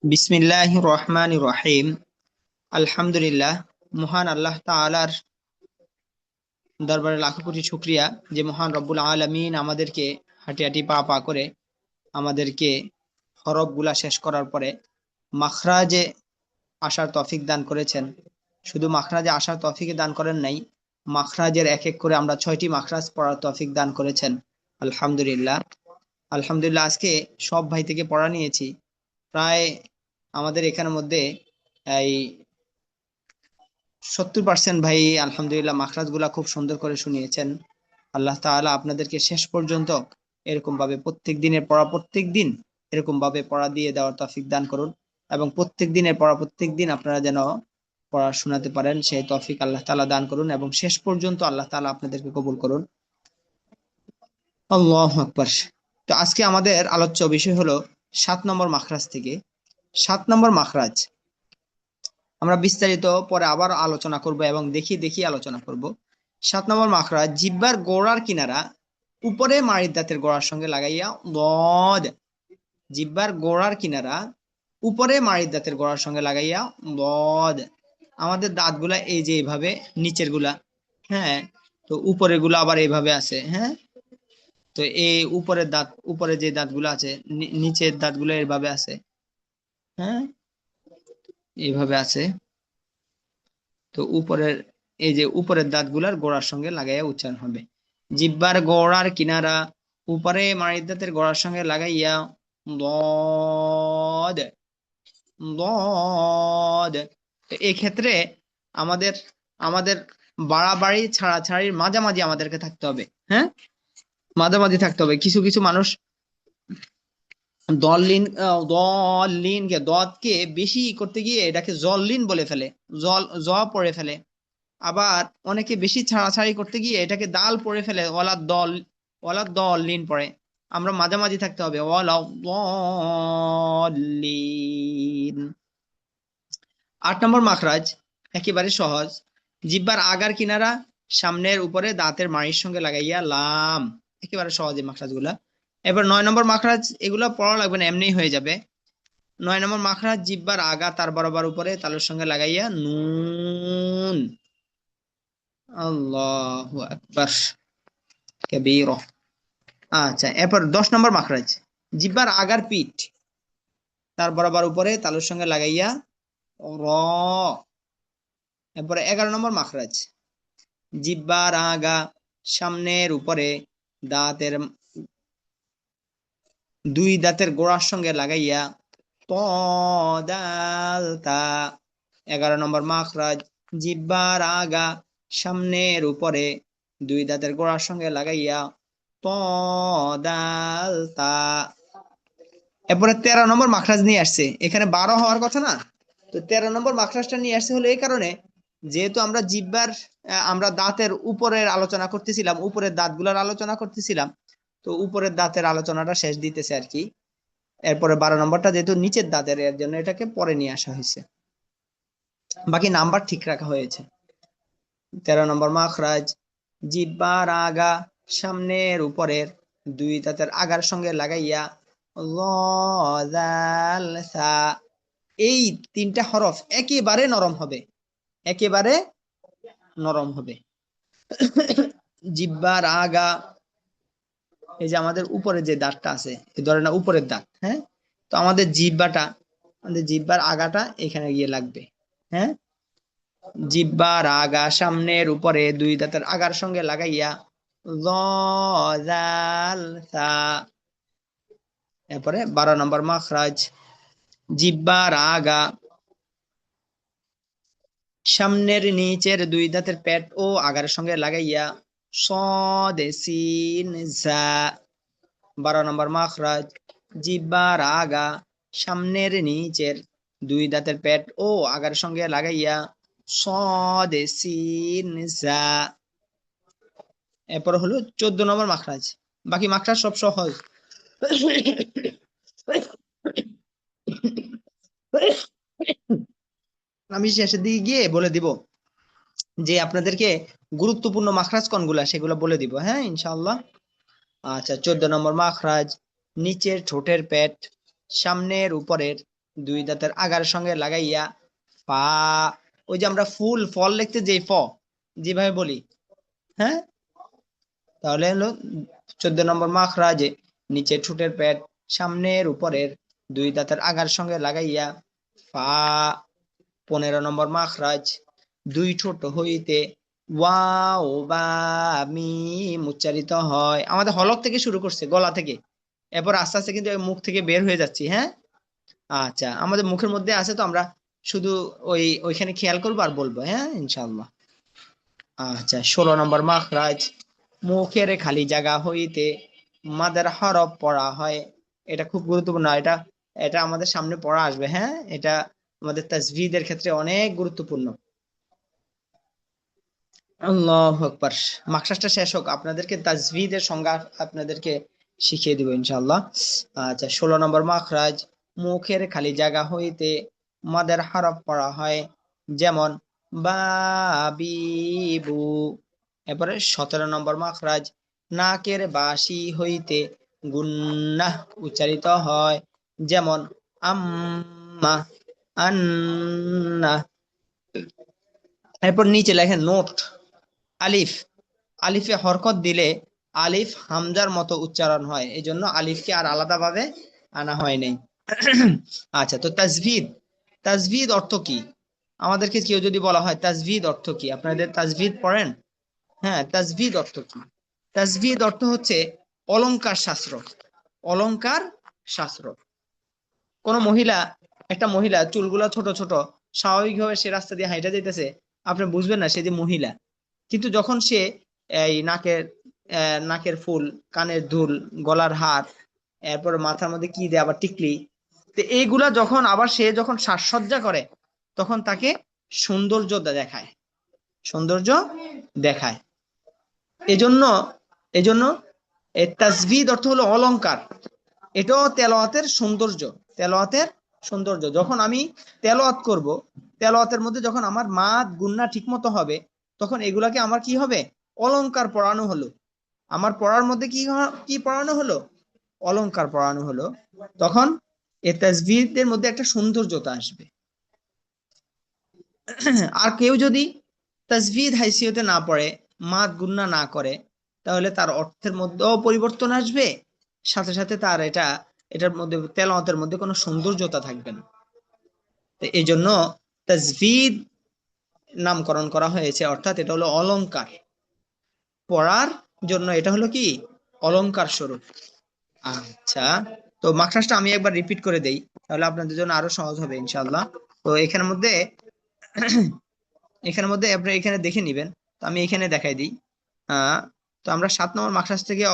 বিসমিল্লাহির রহমানির রহিম। আলহামদুলিল্লাহ। মহান আল্লাহ তাআলার দরবারে লাখো কোটি শুকরিয়া যে মহান রব্বুল আলামিন আমাদেরকে হাঁটি হাঁটি পা পা করে আমাদেরকে হরফ গুলা শেষ করার পরে মাখরাজে আসার তৌফিক দান করেছেন। শুধু মাখরাজে আসার তৌফিক দান করেন নাই, মাখরাজের এক এক করে আমরা 6টি মাখরাজ পড়ার তৌফিক দান করেছেন। আলহামদুলিল্লাহ। আলহামদুলিল্লাহ, আজকে সব ভাই থেকে পড়া নিয়েছি। প্রায় আমাদের এখানের মধ্যে এই 70% ভাই আলহামদুলিল্লাহ মাখরাজ গুলা খুব সুন্দর করে শুনিয়েছেন। আল্লাহ তাআলা আপনাদেরকে শেষ পর্যন্ত এরকম ভাবে প্রত্যেক দিনের পড়া প্রত্যেক দিন এরকম ভাবে পড়া দিয়ে দেওয়ার তৌফিক দান করুন, এবং প্রত্যেক দিনের পড়া প্রত্যেক দিন আপনারা যেন পড়া শোনাতে পারেন সেই তৌফিক আল্লাহ তাআলা দান করুন, এবং শেষ পর্যন্ত আল্লাহ তাআলা আপনাদেরকে কবুল করুন। আল্লাহু আকবার। তো আজকে আমাদের আলোচ্য বিষয় হলো 7 নম্বর মাখরাজ থেকে। 7 নম্বর মাখরাজ আমরা বিস্তারিত পরে আবার আলোচনা করব এবং দেখি আলোচনা করব। 7 নম্বর মাখরাজ জিহ্বার গোড়ার কিনারা উপরে মাড়ির দাঁতের গোড়ার সঙ্গে লাগাইয়া দদ। জিহ্বার গোড়ার কিনারা উপরে মাড়ির দাঁতের গোড়ার সঙ্গে লাগাইয়া দদ। আমাদের দাঁতগুলা এই যে এইভাবে, নিচের গুলা, হ্যাঁ, তো উপরের গুলা আবার এইভাবে আছে, হ্যাঁ। তো এই উপরের দাঁত, উপরে যে দাঁতগুলো আছে, নিচের দাঁতগুলো এইভাবে আছে, হ্যাঁ, এইভাবে আছে। তো উপরের এই যে উপরের দাঁতগুলার গোড়ার সঙ্গে লাগাইয়া উচ্চারণ হবে। জিহ্বার গোড়ার কিনারা উপরে মাড়ির দাঁতের গোড়ার সঙ্গে লাগাইয়া দদ দদ। এই ক্ষেত্রে আমাদের আমাদের বাড়াবাড়ি ছাড়াছাড়ির মাঝামাঝি আমাদেরকে থাকতে হবে, হ্যাঁ, মাঝামাঝি থাকতে হবে। কিছু কিছু মানুষ দলিনকে দদকে বেশি করতে গিয়ে এটাকে জল্লিন বলে ফেলে, পড়ে ফেলে। আবার অনেকে বেশি ছাড়াছাড়ি করতে গিয়ে এটাকে দাল পড়ে ফেলে, ওয়ালা দলিন পড়ে। আমরা মাঝামাঝি থাকতে হবে, ওয়ালা দলিন। 8 নম্বর মাখরাজ একেবারে সহজ। জিহ্বার আগার কিনারা সামনের উপরে দাঁতের মাড়ির সঙ্গে লাগাইয়া লাম। একেবারে সহজ এই মাখরাজ গুলা। এবার 9 নম্বর মাখরাজ, এগুলা পড়া লাগবে না, এমনি হয়ে যাবে। 9 নম্বর মাখরাজ জিহ্বার আগা তার বরাবর উপরে তালুর সঙ্গে লাগাইয়া নুন। আল্লাহু আকবার কাবীরা। আচ্ছা, এরপর 10 নম্বর মাখরাজ জিহ্বার আগার পিঠ তার বরাবর উপরে তালুর সঙ্গে লাগাইয়া র। এরপরে 11 নম্বর মাখরাজ জিহ্বার আগা সামনের উপরে দাঁতের দুই দাঁতের গোড়ার সঙ্গে লাগাইয়া ত দাল তা। 11 নম্বর মাখরাজ জিহ্বার আগা সামনের উপরে দুই দাঁতের গোড়ার সঙ্গে লাগাইয়া ত দাল তা। এরপরে 13 নম্বর মাখরাজ নিয়ে আসছে। এখানে 12 হওয়ার কথা না, তো 13 নম্বর মাখরাজটা নিয়ে আসছে হলো এই কারণে, যেহেতু আমরা জিহ্বার আমরা দাঁতের উপরের আলোচনা করতেছিলাম, উপরের দাঁতগুলোর আলোচনা করতেছিলাম, তো উপরের দাঁতের আলোচনাটা শেষ দিতেছে আর কি। এরপরে 12 নম্বরটা যেহেতু নিচের দাঁতের, এর জন্য এটাকে পরে নিয়ে আসা হয়েছে, বাকি নাম্বার ঠিক রাখা হয়েছে। 13 নম্বর মাখরাজ জিহ্বার আগা সামনের উপরের দুই দাঁতের আগার সঙ্গে লাগাইয়া ল জাল সা। এই 3টা হরফ একেবারে নরম হবে, একেবারে নরম হবে। জিহ্বার আগা, এই যে আমাদের উপরে যে দাঁতটা আছে, এই ধরে না উপরের দাঁত, হ্যাঁ, তো আমাদের জিহ্বার আগাটা এখানে গিয়ে লাগবে, হ্যাঁ। জিহ্বার আগা সামনের উপরে দুই দাঁতের আগার সঙ্গে লাগাইয়া জ জাল সা। এরপরে 12 নম্বর মাখরাজ জিহ্বার আগা সামনের নিচের দুই দাঁতের পেট ও আগার সঙ্গে লাগাইয়া সদ সিন জা। 12 নম্বর মাখরাজ জিহ্বার আগা সামনের নিচের দুই দাঁতের পেট ও আগার সঙ্গে লাগাইয়া সদ সিন জা। এরপর হলো 14 নম্বর মাখরাজ। বাকি মাখরাজ সব সহজ। আমি শেষের দিকে গিয়ে বলে দিব যে আপনাদেরকে গুরুত্বপূর্ণ মাখরাজ কোনগুলা, সেগুলো বলে দিব, হ্যাঁ, ইনশাআল্লাহ। আচ্ছা, 14 নম্বর মাখরাজ নিচের ঠোঁটের পেট সামনের উপরের দুই দাঁতের আগার সঙ্গে লাগাইয়া ফা, ওই যে আমরা ফুল ফল লিখতে যে ফ যেভাবে বলি, হ্যাঁ, তাহলে হলো 14 নম্বর মাখরাজে নিচের ঠোঁটের পেট সামনের উপরের দুই দাঁতের আগার সঙ্গে লাগাইয়া ফা। 15 নম্বর মাখরাজ দুই ঠোঁট হইতে ওয়াও বা মিম উচ্চারিত হয়। আমাদের হলক থেকে শুরু করছে, গলা থেকে, এরপর আস্তে আস্তে কিন্তু মুখ থেকে বের হয়ে যাচ্ছি, হ্যাঁ। আচ্ছা, আমাদের মুখের মধ্যে আছে তো আমরা শুধু ওইখানে খেয়াল করবো আর বলবো, হ্যাঁ, ইনশাল্লাহ। আচ্ছা, 16 নম্বর মাখরাজ মুখের খালি জায়গা হইতে মাদের হরফ পড়া হয়। এটা খুব গুরুত্বপূর্ণ, এটা এটা আমাদের সামনে পড়া আসবে, হ্যাঁ, এটা আমাদের তাজভিদের ক্ষেত্রে অনেক গুরুত্বপূর্ণ। আল্লাহু আকবার। মাকসাসটা শেষ হোক, আপনাদেরকে তাজভিদের সংজ্ঞা আপনাদেরকে শিখিয়ে দিব ইনশাআল্লাহ। আচ্ছা, 16 নম্বর মাখরাজ মুখের খালি জায়গা হইতে মাদের হরফ পড়া হয়, যেমন বাবিবু। এরপরে 17 নম্বর মাখরাজ নাকের বাসি হইতে গুন্নাহ উচ্চারিত হয়, যেমন আম্মা, আন্না। এরপর নিচে লেখেন নোট, আলিফ, আলিফে হরকত দিলে আলিফ হামজার মতো উচ্চারণ হয়, এই জন্য আলিফকে আর আলাদাভাবে আনা হয় নাই। আচ্ছা, তো তাজভিদ, তাজভিদ অর্থ কি? আমাদেরকে কেউ যদি বলা হয় তাজভিদ অর্থ কি, আপনাদের তাজভিদ পড়েন? হ্যাঁ, তাজভিদ অর্থ কি? তাজভিদ অর্থ হচ্ছে অলংকার শাস্ত্র। অলংকার শাস্ত্র। কোন মহিলা, একটা মহিলা চুলগুলা ছোট ছোট, স্বাভাবিকভাবে সে রাস্তা দিয়ে হাইটা যাইতেছে, আপনি বুঝবেন না সে যে মহিলা। কিন্তু যখন সে এই নাকের ফুল, কানের দুল, গলার হার, এরপর মাথার মধ্যে কি দেয়, আবার টিকলি, তো এইগুলা যখন আবার সে যখন সাজসজ্জা করে, তখন তাকে সৌন্দর্য দেখায়, সৌন্দর্য দেখায়। এজন্য এজন্য তাজভিদ অর্থ হলো অলংকার। এটাও তেলাওয়াতের সৌন্দর্য, তেলাওয়াতের সৌন্দর্য। যখন আমি তেলাওয়াত করব, তেলাওয়াতের মধ্যে যখন আমার মাদ গুন্না ঠিক মতো হবে, তখন এগুলাকে আমার কি হবে? অলংকার পড়ানো হলো। আমার পড়ার মধ্যে কি কি পড়ানো হলো? অলংকার পড়ানো হলো। তখন এই তাজভিদের মধ্যে একটা সৌন্দর্যতা আসবে। আর কেউ যদি তাজভিদ হাইসিয়তে না পড়ে, মাদ গুন্না না করে, তাহলে তার অর্থের মধ্যেও পরিবর্তন আসবে, সাথে সাথে তার এটার মধ্যে তেলাওয়াতের মধ্যে কোনো সৌন্দর্যতা থাকবে না। তো এই জন্য তাজভিদ নামকরণ করা হয়েছে, অর্থাৎ এটা হলো অলংকার পড়ার জন্য, এটা হলো কি অলংকার স্বরূপ। আচ্ছা, তো মাকসাসটা আমি একবার রিপিট করে দেই, তাহলে আপনাদের জন্য আরো সহজ হবে ইনশাআল্লাহ। তো এখানের মধ্যে এখানের মধ্যে আপনি এখানে দেখে নিবেন, তো আমি এখানে দেখাই দিই। তো আমরা 7 নম্বর মাখরাজ থেকে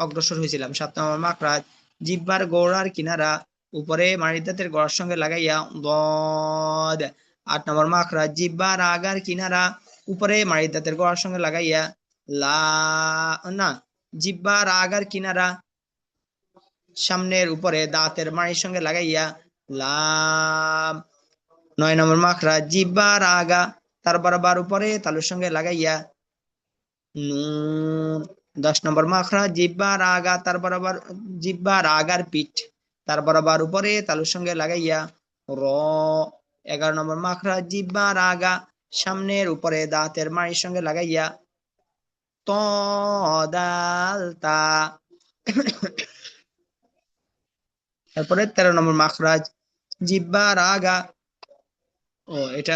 অগ্রসর হয়েছিলাম। 7 নম্বর মাখরাজ জিহ্বার গোড়ার কিনারা উপরে মাড়ি দাঁতের গোড়ার সঙ্গে লাগাইয়া দদ। 8 নম্বর মাখরাজ জিহ্বার আগার কিনারা উপরে মাড়ি দাঁতের গোড়ার সঙ্গে লাগাইয়া লা, না, জিহ্বার আগার কিনারা সামনের উপরে দাঁতের মাড়ির সঙ্গে লাগাইয়া লাম। 9 নম্বর মাখরাজ জিহ্বার আগা তার বরাবর উপরে তালুর সঙ্গে লাগাইয়া নুন। 10 নম্বর মাখরাজ জিহ্বার আগা তার বরাবর, জিহ্বার আগার পিঠ তার বরাবর উপরে তালুর সঙ্গে লাগাইয়া র। 11 নম্বর মাখরাজ জিহ্বার আগা সামনের উপরে দাঁতের মাড়ির সঙ্গে লাগাইয়া ত দাল তা। তারপরে 13 নম্বর মাখরাজ জিহ্বার আগা, ও এটা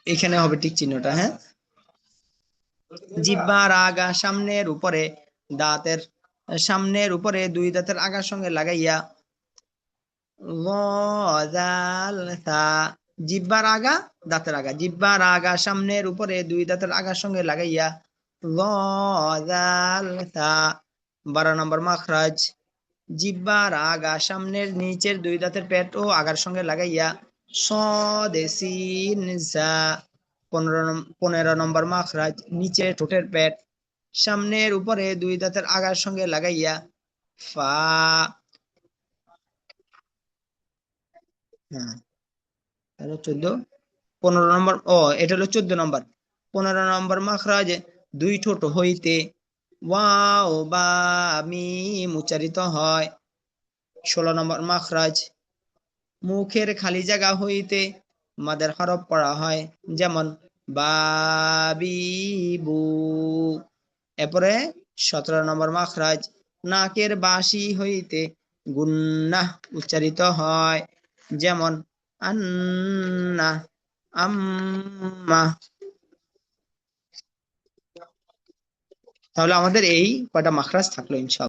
এখানে হবে টিক চিহ্নটা, হ্যাঁ, জিহ্বার আগা সামনের উপরে দাঁতের, সামনের উপরে দুই দাঁতের আগার সঙ্গে লাগাইয়া জিহ্বার আগা দাঁতের আগা, জিহ্বার আগা সামনের উপরে দুই দাঁতের আগার সঙ্গে লাগাইয়া 12 নম্বর মাখরাজ জিহ্বার আগা সামনের নিচের দুই দাঁতের পেট ও আগার সঙ্গে লাগাইয়া সদেসিন জা। 15 নম্বর মাখরাজ নিচের ঠোঁটের পেট সামনের উপরে দুই দাঁতের আগার সঙ্গে লাগাইয়া ফা। হ্যাঁ, 14, 15 নম্বর, ও এটা হলো 14 নম্বর। 15 নম্বর মাখরাজ দুই ঠোঁট হইতে ওয়াও বা মিম উচ্চারিত হয়, 16 নম্বর মাখরাজ, মুখের খালি জায়গা হইতে মাদের হরফ পড়া হয়, যেমন বাবিবু। এরপরে 17 নম্বর মাখরাজ, নাকের বাঁশি হইতে গুন্নাহ উচ্চারিত হয়, যেমন আন্না, আম্মা। তাহলে আমাদের এই কয়টা মাখরাজ থাকলো ইনশাআল্লাহ।